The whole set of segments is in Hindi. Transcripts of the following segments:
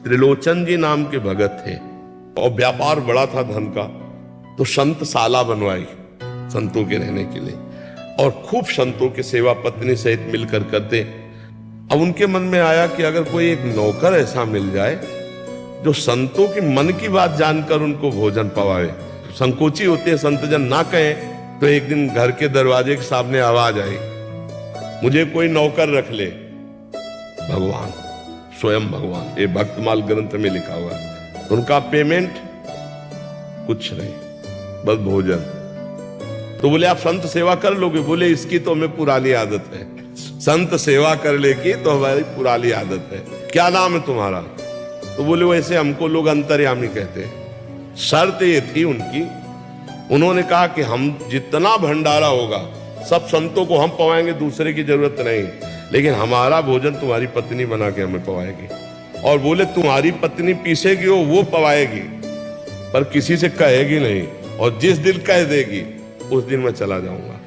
त्रिलोचन जी नाम के भगत थे और व्यापार बड़ा था धन का, तो संत शाला बनवाई संतों के रहने के लिए और खूब संतों के सेवा पत्नी सहित मिलकर करते। अब उनके मन में आया कि अगर कोई एक नौकर ऐसा मिल जाए जो संतों के मन की बात जानकर उनको भोजन पवाए। संकोची होते हैं संत जन, ना कहें तो एक दिन घर के दरवाजे के सामने आवाज आई, मुझे कोई नौकर रख ले। भगवान, स्वयं भगवान, ये भक्तमाल ग्रंथ में लिखा हुआ है। उनका पेमेंट कुछ नहीं, बस भोजन। तो बोले आप संत सेवा कर लोगे? बोले इसकी तो हमें पुरानी आदत है, संत सेवा कर ले की तो हमारी पुरानी आदत है। क्या नाम है तुम्हारा? तो बोले वैसे हमको लोग अंतर्यामी कहते हैं। शर्त ये थी उनकी, उन्होंने कहा कि हम जितना भंडारा होगा सब संतों को हम पवाएंगे, दूसरे की जरूरत नहीं, लेकिन हमारा भोजन तुम्हारी पत्नी बना के हमें पवाएगी। और बोले तुम्हारी पत्नी पीसेगी वो पवाएगी, पर किसी से कहेगी नहीं, और जिस दिन कह देगी उस दिन मैं चला जाऊंगा।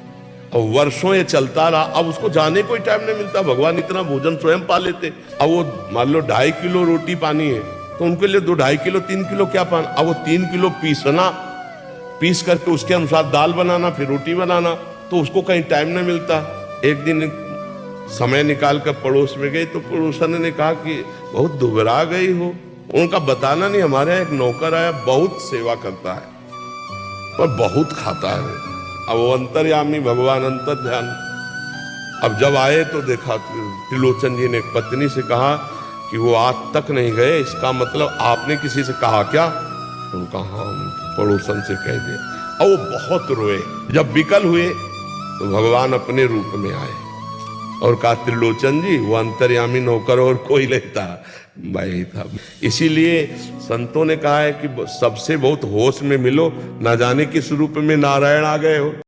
और वर्षों ये चलता रहा। अब उसको जाने कोई टाइम नहीं मिलता, भगवान इतना भोजन स्वयं पा लेते। अब वो मान लो 2.5 किलो रोटी पानी है तो उनके लिए 2-2.5 किलो 3 किलो क्या पाना। अब वो 3 किलो पीस करके उसके अनुसार दाल बनाना, फिर रोटी बनाना, तो उसको कहीं टाइम नहीं मिलता। एक दिन समय निकाल कर पड़ोस में गई तो पड़ोसन ने कहा कि बहुत दुबरा गई हो। उनका बताना नहीं, हमारे यहाँ एक नौकर आया, बहुत सेवा करता है पर बहुत खाता है। अब वो अंतर्यामी भगवान, अंतर ध्यान। अब जब आए तो देखा त्रिलोचन जी ने पत्नी से कहा कि वो आज तक नहीं गए, इसका मतलब आपने किसी से कहा क्या? उनका हाँ, पड़ोसन से कह दिया। और वो बहुत रोए। जब विकल हुए तो भगवान अपने रूप में आए और कहा त्रिलोचन जी वो अंतर्यामी नौकर और कोई नहीं था, मैं था। इसीलिए संतों ने कहा है कि सबसे बहुत होश में मिलो, ना जाने किस रूप में नारायण आ गए हो।